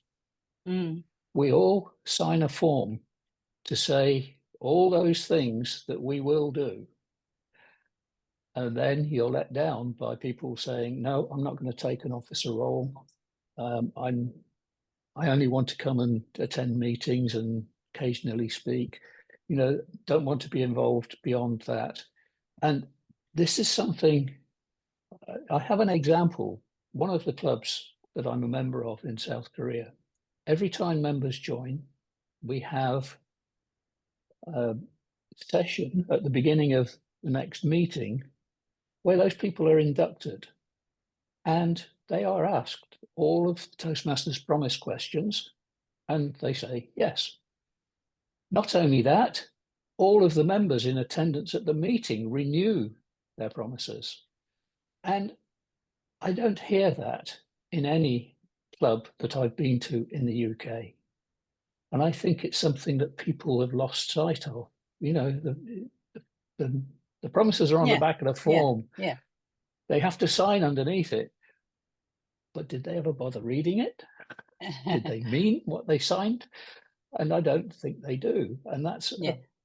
We all sign a form to say all those things that we will do. And then you're let down by people saying, no, I'm not going to take an officer role. I only want to come and attend meetings and occasionally speak, you know, don't want to be involved beyond that. And this is something, I have an example. One of the clubs that I'm a member of in South Korea, every time members join, we have a session at the beginning of the next meeting where those people are inducted, and they are asked all of the Toastmasters promise questions, and they say yes. Not only that, all of the members in attendance at the meeting renew their promises. And I don't hear that in any club that I've been to in the UK. And I think it's something that people have lost sight of. You know, the promises are on the back of the form. Yeah. They have to sign underneath it. But did they ever bother reading it? Did they mean what they signed? And I don't think they do. And that's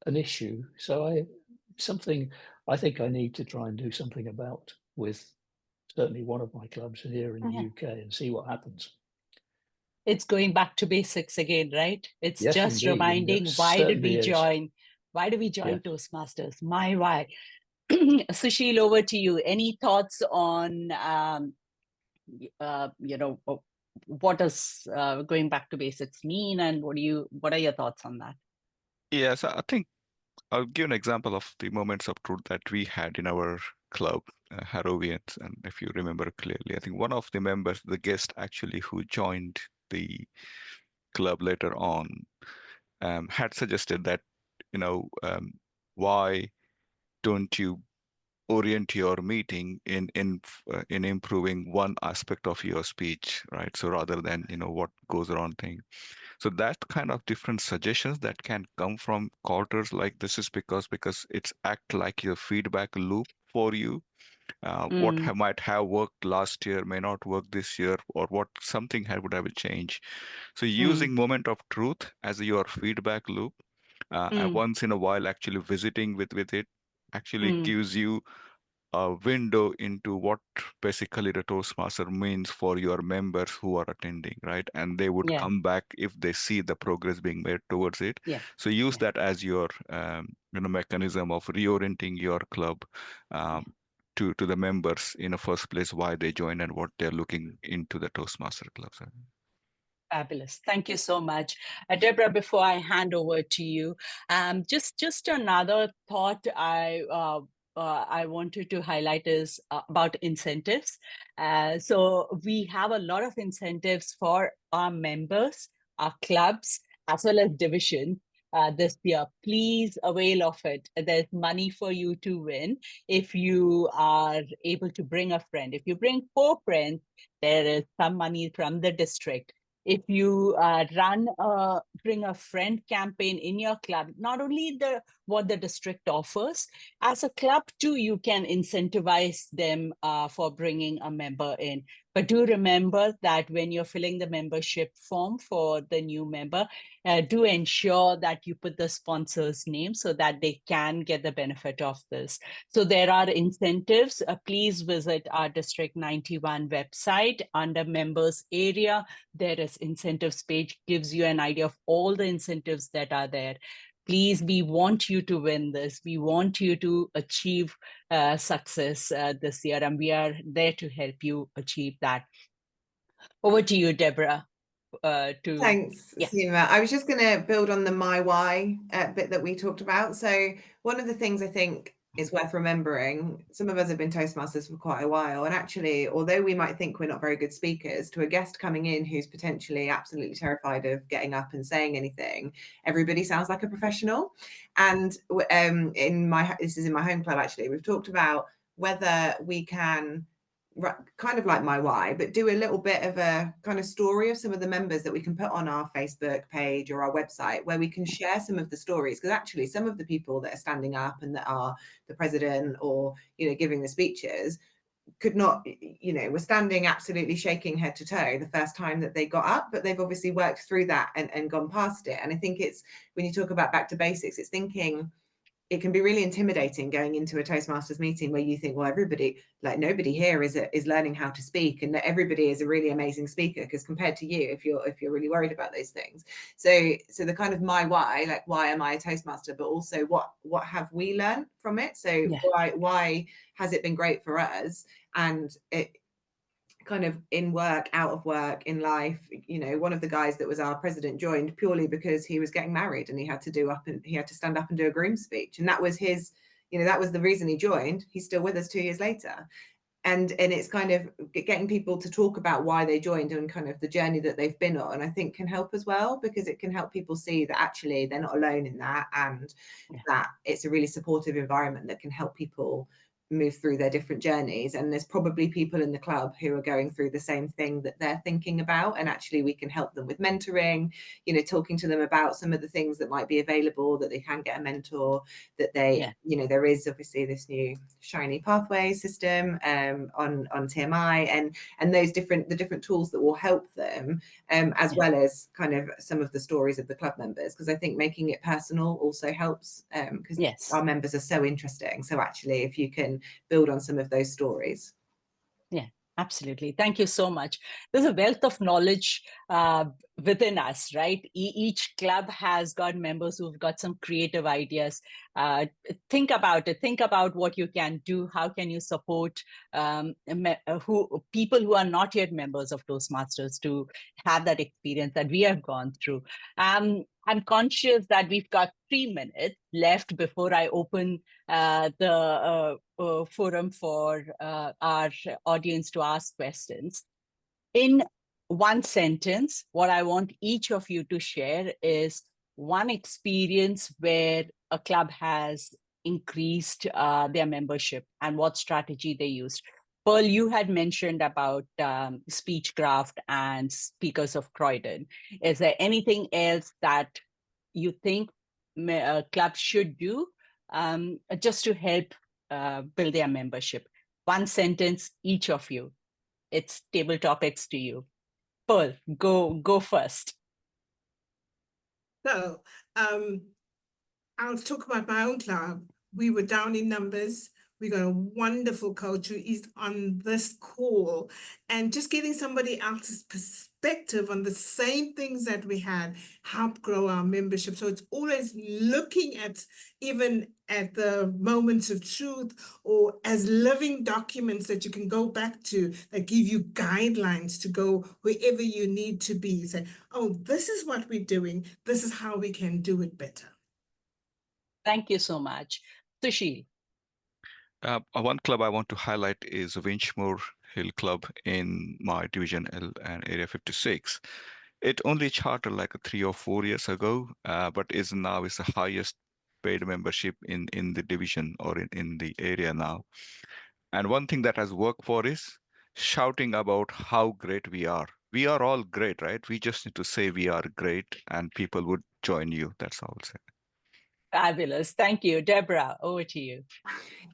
an issue. So something I think I need to try and do something about with certainly one of my clubs here in the UK and see what happens. It's going back to basics again, right? It's yes, just indeed. reminding, why did we join? Why do we join Toastmasters? My why. Sushil, over to you. Any thoughts on, you know, what does going back to basics mean, and what are your thoughts on that? Yes, I think I'll give an example of the moments of truth that we had in our club, Harrovians. And if you remember clearly, I think one of the members, the guest actually who joined the club later on, had suggested that, you know, why don't you orient your meeting in improving one aspect of your speech, right? So rather than, you know, what goes around thing. So that kind of different suggestions that can come from quarters like this is because it's act like your feedback loop for you. What might have worked last year may not work this year, or what something would have a change. So using moment of truth as your feedback loop, and once in a while actually visiting with it actually gives you a window into what basically the Toastmaster means for your members who are attending, right? And they would come back if they see the progress being made towards it. So use that as your you know, mechanism of reorienting your club to the members in the first place, why they join and what they're looking into the Toastmaster club. Fabulous. Thank you so much. Deborah, before I hand over to you, just another thought I wanted to highlight is about incentives. So we have a lot of incentives for our members, our clubs, as well as division this year. Please avail of it. There's money for you to win if you are able to bring a friend. If you bring 4 friends, there is some money from the district. If you bring a friend campaign in your club, not only what the district offers, as a club too, you can incentivize them for bringing a member in. But do remember that when you're filling the membership form for the new member, do ensure that you put the sponsor's name so that they can get the benefit of this. So there are incentives. Please visit our District 91 website under members area. There is incentives page, gives you an idea of all the incentives that are there. Please, we want you to win this. We want you to achieve success this year, and we are there to help you achieve that. Over to you, Deborah. to. Thanks, Yeah. Seema. I was just going to build on the my why bit that we talked about. So one of the things I think is worth remembering, some of us have been Toastmasters for quite a while, and actually, although we might think we're not very good speakers, to a guest coming in who's potentially absolutely terrified of getting up and saying anything, everybody sounds like a professional. And this is in my home club, actually, we've talked about whether we can, kind of like my why, but do a little bit of a kind of story of some of the members that we can put on our Facebook page or our website, where we can share some of the stories, because actually some of the people that are standing up and that are the president or, you know, giving the speeches could not, you know, were standing absolutely shaking head to toe the first time that they got up, but they've obviously worked through that and gone past it. And I think it's, when you talk about back to basics, it's thinking, it can be really intimidating going into a Toastmasters meeting where you think, well, everybody, like nobody here is learning how to speak, and that everybody is a really amazing speaker, because compared to you, if you're really worried about those things. So the kind of my why, like why am I a Toastmaster, but also what have we learned from it? So Yeah. why has it been great for us? And it kind of in work, out of work, in life, you know, one of the guys that was our president joined purely because he was getting married and he had to stand up and do a groom speech, and that was his, you know, that was the reason he joined. He's still with us 2 years later. And it's kind of getting people to talk about why they joined and kind of the journey that they've been on, I think can help as well, because it can help people see that actually they're not alone in that, and that it's a really supportive environment that can help people move through their different journeys. And there's probably people in the club who are going through the same thing that they're thinking about, and actually we can help them with mentoring, you know, talking to them about some of the things that might be available, that they can get a mentor, that they, you know, there is obviously this new shiny pathway system on TMI, and those different tools that will help them, as well as kind of some of the stories of the club members, because I think making it personal also helps, because our members are so interesting. So actually, if you can build on some of those stories. Yeah, absolutely. Thank you so much. There's a wealth of knowledge within us, right? Each club has got members who've got some creative ideas. Think about it. Think about what you can do. How can you support people who are not yet members of Toastmasters to have that experience that we have gone through? I'm conscious that we've got 3 minutes left before I open the forum for our audience to ask questions. In one sentence, what I want each of you to share is one experience where a club has increased their membership and what strategy they used. Pearl, you had mentioned about Speechcraft and Speakers of Croydon. Is there anything else that you think clubs should do just to help build their membership? One sentence, each of you. It's table topics to you. Pearl, go first. So I'll talk about my own club. We were down in numbers. We got a wonderful coach who is on this call, and just getting somebody else's perspective on the same things that we had help grow our membership. So it's always looking at, even at the moments of truth, or as living documents that you can go back to, that give you guidelines to go wherever you need to be. Say, oh, this is what we're doing. This is how we can do it better. Thank you so much. Sushil. One club I want to highlight is Winchmore Hill Club in my Division L and Area 56. It only chartered like 3 or 4 years ago, but is the highest paid membership in the division, or in the area now. And one thing that has worked for is shouting about how great we are. We are all great, right? We just need to say we are great, and people would join you. That's all I'll say. Fabulous. Thank you. Deborah, over to you.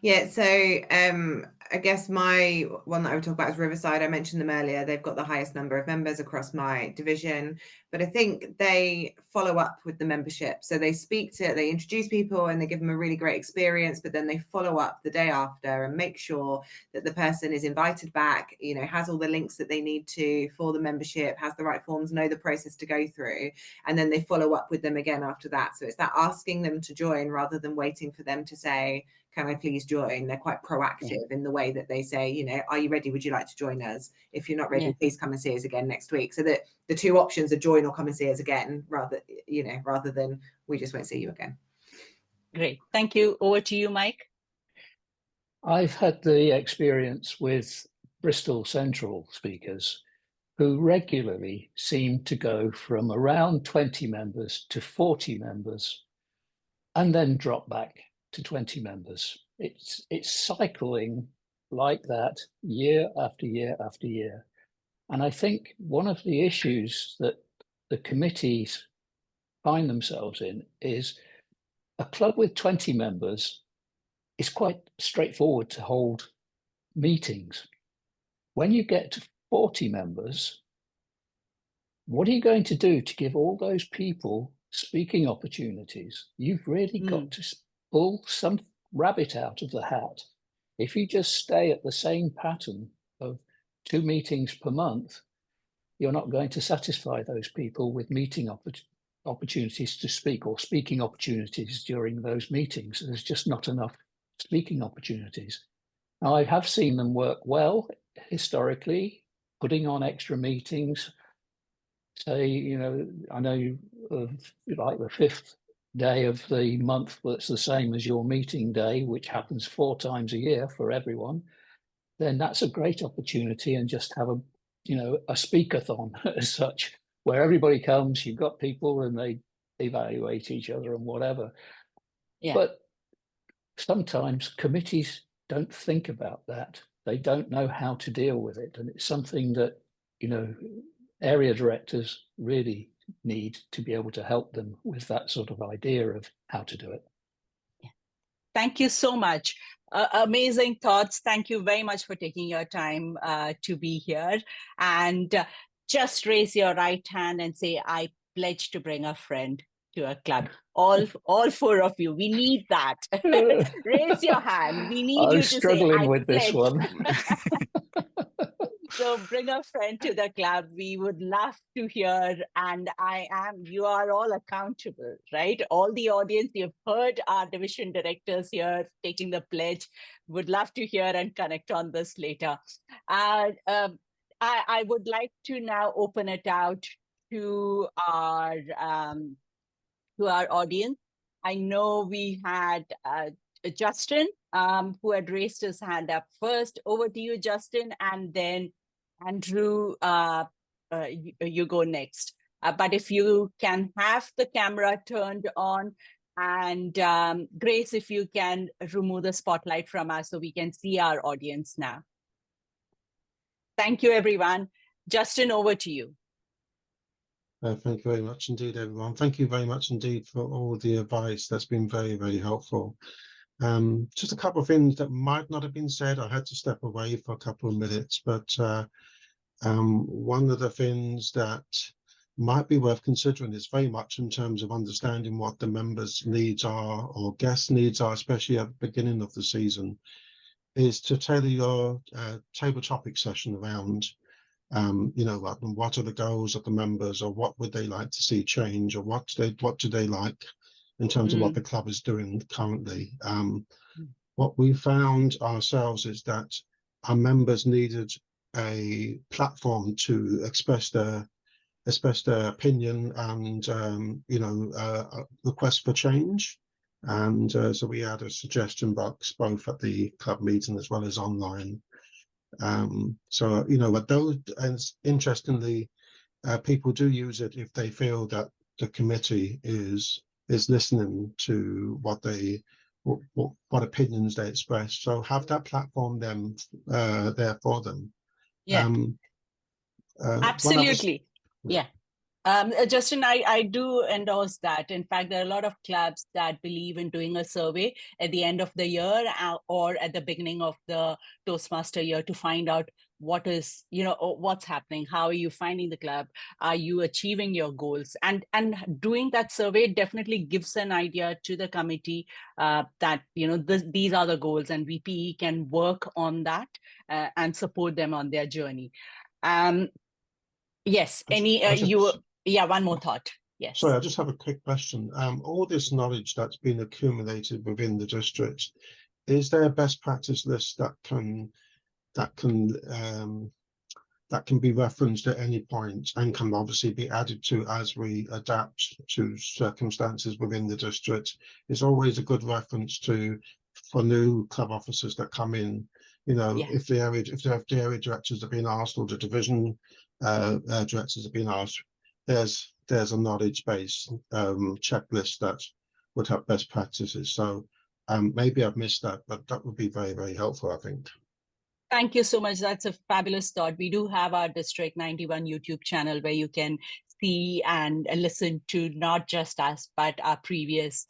Yeah, so I guess my one that I would talk about is Riverside. I mentioned them earlier. They've got the highest number of members across my division, but I think they follow up with the membership. So they they introduce people and they give them a really great experience, but then they follow up the day after and make sure that the person is invited back, you know, has all the links that they need to for the membership, has the right forms, know the process to go through, and then they follow up with them again after that. So it's that asking them to join rather than waiting for them to say, can I please join? They're quite proactive in the way that they say, you know, are you ready? Would you like to join us? If you're not ready, please come and see us again next week. So that the two options are join or come and see us again, rather than we just won't see you again. Great. Thank you. Over to you, Mike. I've had the experience with Bristol Central speakers who regularly seem to go from around 20 members to 40 members and then drop back to 20 members. It's cycling like that year after year after year. And I think one of the issues that the committees find themselves in is a club with 20 members is quite straightforward to hold meetings. When you get to 40 members, what are you going to do to give all those people speaking opportunities? You've really got to pull some rabbit out of the hat. If you just stay at the same pattern of 2 meetings per month, you're not going to satisfy those people with meeting opportunities to speak or speaking opportunities during those meetings. There's just not enough speaking opportunities. Now, I have seen them work well historically, putting on extra meetings. Say, you know, I know of like the 5th day of the month that's the same as your meeting day, which happens 4 times a year for everyone, then that's a great opportunity, and just have a speakathon as such, where everybody comes, you've got people and they evaluate each other and whatever. Yeah. But sometimes committees don't think about that. They don't know how to deal with it. And it's something that, you know, area directors really need to be able to help them with that sort of idea of how to do it. Yeah. Thank you so much. Amazing thoughts. Thank you very much for taking your time to be here. And just raise your right hand and say, I pledge to bring a friend to a club. All 4 of you. We need that. Raise your hand. We need you to say, I'm struggling with this one. So bring a friend to the club. We would love to hear, and you are all accountable, right? All the audience, you've heard our division directors here taking the pledge. Would love to hear and connect on this later. I would like to now open it out to our audience. I know we had Justin, who had raised his hand up first. Over to you, Justin, and then Andrew, you go next. But if you can have the camera turned on, and Grace, if you can remove the spotlight from us so we can see our audience now. Thank you, everyone. Justin, over to you. Thank you very much indeed, everyone. Thank you very much indeed for all the advice. That's been very, very helpful. Just a couple of things that might not have been said. I had to step away for a couple of minutes, but one of the things that might be worth considering is very much in terms of understanding what the members' needs are, or guests' needs are, especially at the beginning of the season, is to tailor your table topic session around you know, what are the goals of the members, or what would they like to see change, or what do they like in terms of what the club is doing currently. What we found ourselves is that our members needed a platform to express their opinion and you know, request for change. And so we had a suggestion box both at the club meeting as well as online. So, you know, those, and interestingly, people do use it if they feel that the committee is listening to what opinions they express. So have that platform then there for them. Yeah. Absolutely. Yeah. Justin, I do endorse that. In fact, there are a lot of clubs that believe in doing a survey at the end of the year or at the beginning of the Toastmaster year to find out what is, you know, what's happening. How are you finding the club? Are you achieving your goals? And doing that survey definitely gives an idea to the committee that, you know, these are the goals, and VPE can work on that and support them on their journey. Yes. Yeah, one more thought. Yes. Sorry, I just have a quick question. All this knowledge that's been accumulated within the district, is there a best practice list that can that can um, that can be referenced at any point and can obviously be added to as we adapt to circumstances within the district? It's always a good reference to for new club officers that come in. You know, Yeah. if the area directors have been asked or the division directors have been asked, there's a knowledge base checklist that would have best practices. So maybe I've missed that, but that would be very, very helpful, I think. Thank you so much. That's a fabulous thought. We do have our District 91 YouTube channel where you can see and listen to not just us, but our previous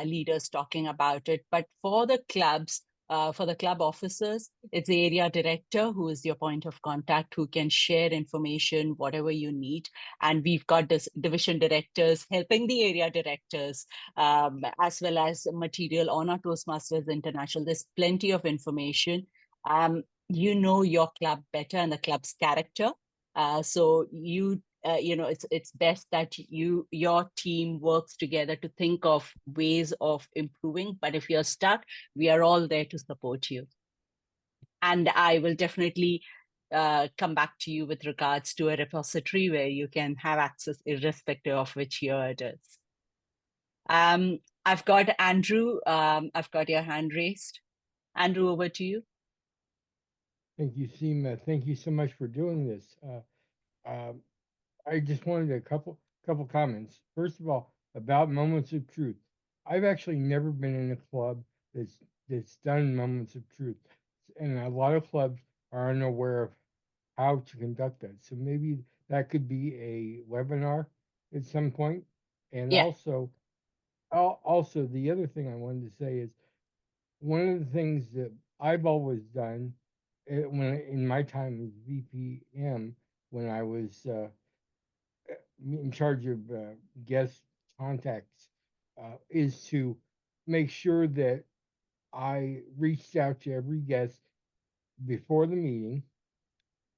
leaders talking about it. But for the clubs, for the club officers, it's the area director who is your point of contact, who can share information, whatever you need. And we've got this division directors helping the area directors, as well as material on our Toastmasters International. There's plenty of information. You know your club better and the club's character. So it's best that your team works together to think of ways of improving. But if you're stuck, we are all there to support you. And I will definitely come back to you with regards to a repository where you can have access irrespective of which year it is. I've got Andrew. I've got your hand raised. Andrew, over to you. Thank you, Seema. Thank you so much for doing this. I just wanted a couple comments. First of all, about moments of truth. I've actually never been in a club that's done moments of truth, and a lot of clubs are unaware of how to conduct that. So maybe that could be a webinar at some point. And Yeah. also, the other thing I wanted to say is one of the things that I've always done when in my time as VPM, when I was in charge of guest contacts, is to make sure that I reached out to every guest before the meeting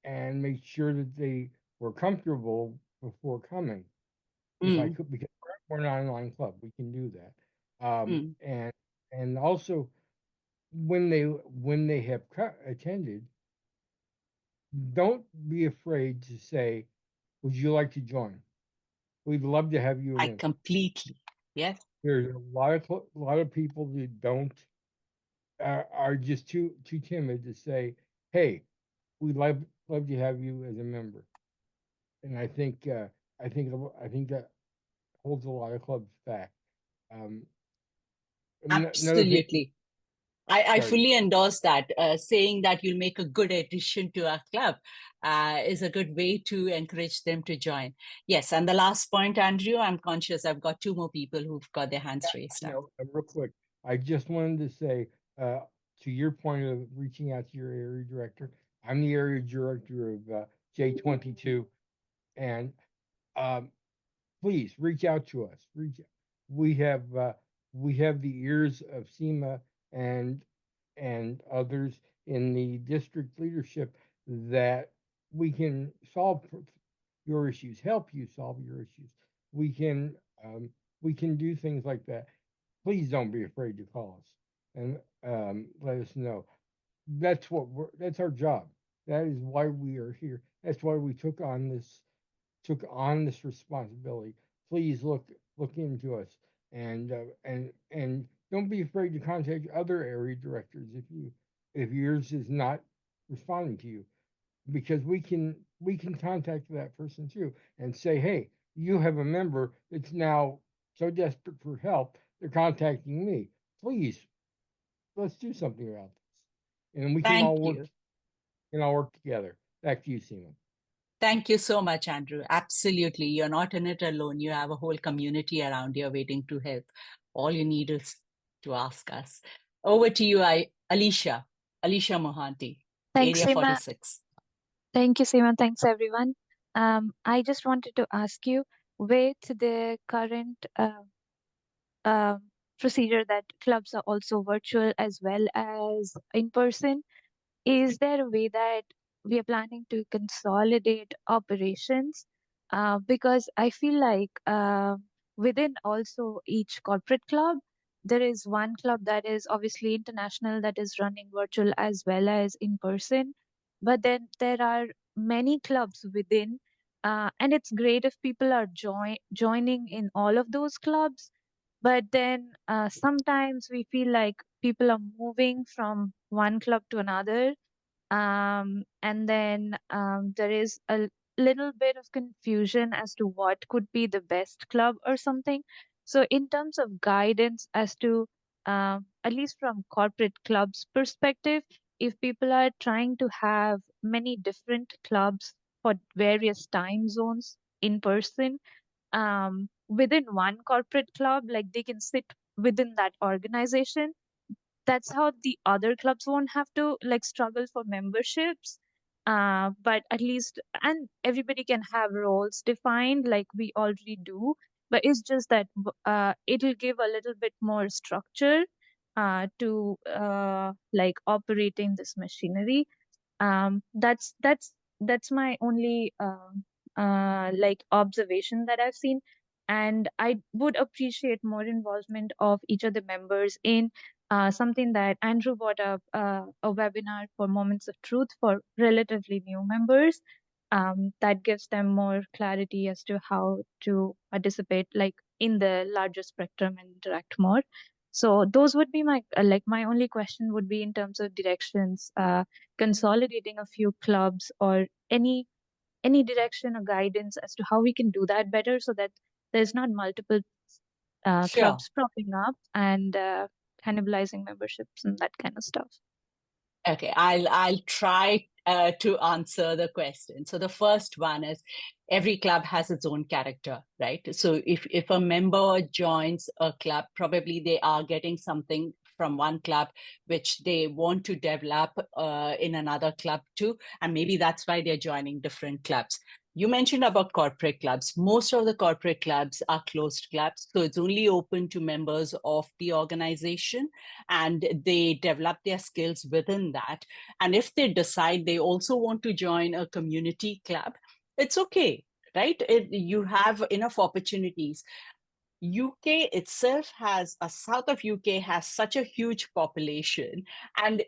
and make sure that they were comfortable before coming. If I could, because we're an online club, we can do that. And also when they have attended, don't be afraid to say, "Would you like to join? We'd love to have you I in." completely, yes. There's a lot of people that don't are just too timid to say, "Hey, we'd love to have you as a member." And I think that holds a lot of clubs back. Another thing, Absolutely. I sorry. fully endorse that. Saying that you'll make a good addition to our club is a good way to encourage them to join. Yes, and the last point, Andrew, I'm conscious I've got two more people who've got their hands raised up. Real quick, I just wanted to say, to your point of reaching out to your area director, I'm the area director of J22, and please reach out to us. We have the ears of SEMA and others in the district leadership that we can solve your issues, help you solve your issues. We can do things like that. Please don't be afraid to call us and let us know. That's our job. That is why we are here. That's why we took on this responsibility. Please look into us and don't be afraid to contact other area directors if yours is not responding to you, because we can contact that person too and say, hey, you have a member that's now so desperate for help, they're contacting me. Please, let's do something about this, and we can all work together. Back to you, Seema. Thank you so much, Andrew. Absolutely. You're not in it alone. You have a whole community around you waiting to help. All you need is to ask us. Over to you, Alicia Mohanty, Thanks, Area Seema. 46. Thank you, Seema. Thanks, everyone. I just wanted to ask you, with the current procedure that clubs are also virtual as well as in person, is there a way that we are planning to consolidate operations? Because I feel like within also each corporate club, there is one club that is obviously international that is running virtual as well as in person, but then there are many clubs within, and it's great if people are joining in all of those clubs. But then sometimes we feel like people are moving from one club to another, and then there is a little bit of confusion as to what could be the best club or something. So, in terms of guidance as to, at least from corporate clubs perspective, if people are trying to have many different clubs for various time zones in person, within one corporate club, like they can sit within that organization, that's how the other clubs won't have to like struggle for memberships. But at least, and everybody can have roles defined like we already do, but it's just that it'll give a little bit more structure to like operating this machinery. That's my only like observation that I've seen, and I would appreciate more involvement of each of the members in something that Andrew brought up, a webinar for Moments of Truth for relatively new members. That gives them more clarity as to how to participate, like in the larger spectrum and interact more. So those would be my like my only question would be in terms of directions, consolidating a few clubs or any direction or guidance as to how we can do that better so that there's not multiple Sure. clubs propping up and cannibalizing memberships and that kind of stuff. Okay, I'll try to answer the question. So the first one is every club has its own character, right? So if a member joins a club, probably they are getting something from one club which they want to develop in another club too, and maybe that's why they're joining different clubs. You mentioned about corporate clubs. Most of the corporate clubs are closed clubs, so it's only open to members of the organization, and they develop their skills within that. And if they decide they also want to join a community club, it's okay, right? You have enough opportunities. UK itself has, south of UK has such a huge population, and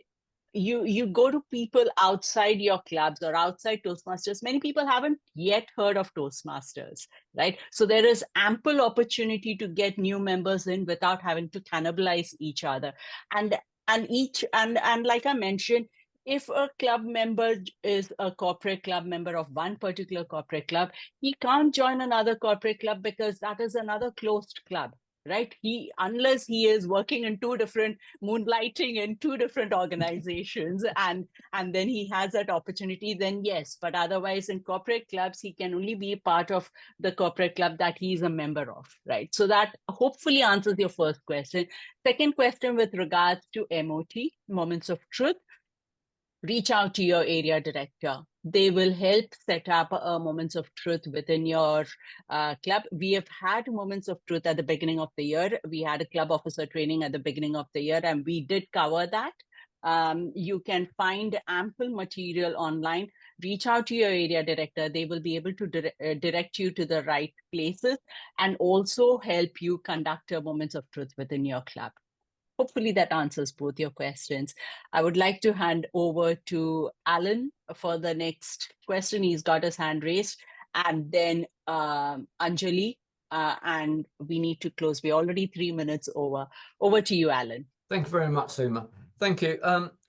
you go to people outside your clubs or outside Toastmasters, many people haven't yet heard of Toastmasters, right? So there is ample opportunity to get new members in without having to cannibalize each other. And like I mentioned, if a club member is a corporate club member of one particular corporate club, he can't join another corporate club because that is another closed club, right? Unless he is working in two different, moonlighting in two different organizations, and then he has that opportunity, then yes. But otherwise, in corporate clubs, he can only be part of the corporate club that he's a member of, right? So that hopefully answers your first question. Second question with regards to MOT, Moments of Truth. Reach out to your area director. They will help set up Moments of Truth within your club. We have had Moments of Truth at the beginning of the year. We had a club officer training at the beginning of the year, and we did cover that. You can find ample material online. Reach out to your area director. They will be able to direct you to the right places and also help you conduct a Moments of Truth within your club. Hopefully that answers both your questions. I would like to hand over to Alan for the next question. He's got his hand raised, and then Anjali, and we need to close. We're already 3 minutes over. Over to you, Alan. Thank you very much, Suma. Thank you.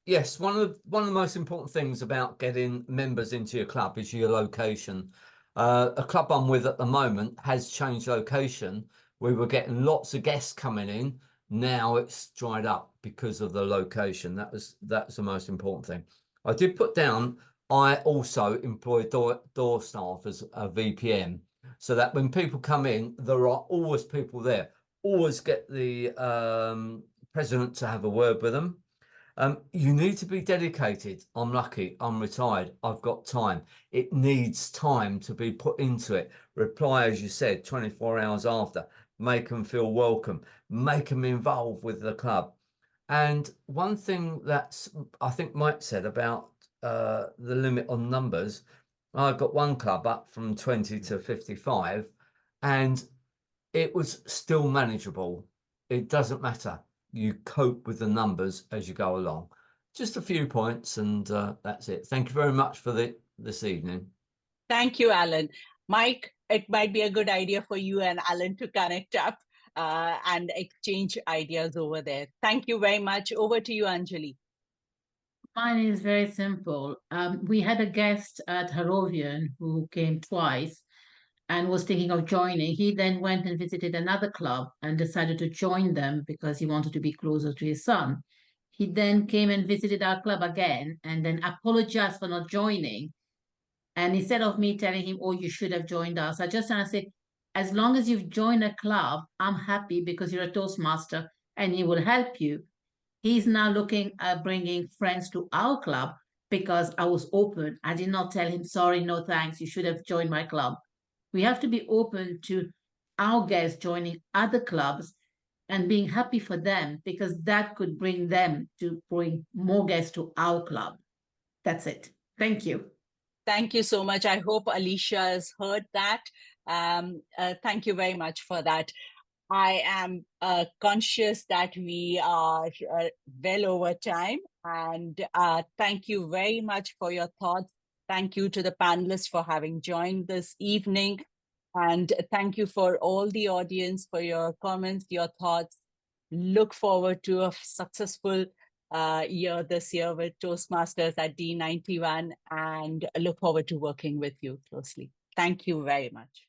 Yes, one of the most important things about getting members into your club is your location. A club I'm with at the moment has changed location. We were getting lots of guests coming in. Now it's dried up because of the location. That's the most important thing. I did put down, I also employ door staff as a VPN, so that when people come in, there are always people there. Always get the president to have a word with them. You need to be dedicated. I'm lucky, I'm retired, I've got time. It needs time to be put into it. Reply, as you said, 24 hours after. Make them feel welcome, make them involved with the club. And one thing that's, I think Mike said about the limit on numbers, I've got one club up from 20 to 55, and it was still manageable. it doesn't matter. You cope with the numbers as you go along. Just a few points, and that's it. Thank you very much for this evening. Thank you, Alan. Mike, it might be a good idea for you and Alan to connect up and exchange ideas over there. Thank you very much. Over to you, Anjali. Mine is very simple. We had a guest at Harrovian who came twice and was thinking of joining. He then went and visited another club and decided to join them because he wanted to be closer to his son. He then came and visited our club again and then apologized for not joining. And instead of me telling him, oh, you should have joined us, I just want to say, as long as you've joined a club, I'm happy because you're a Toastmaster and he will help you. He's now looking at bringing friends to our club because I was open. I did not tell him, sorry, no thanks, you should have joined my club. We have to be open to our guests joining other clubs and being happy for them because that could bring them to bring more guests to our club. That's it. Thank you. Thank you so much. I hope Alicia has heard that. Thank you very much for that. I am conscious that we are well over time, and thank you very much for your thoughts. Thank you to the panelists for having joined this evening, and thank you for all the audience for your comments, your thoughts. Look forward to a successful year this year with Toastmasters at D91, and look forward to working with you closely. Thank you very much.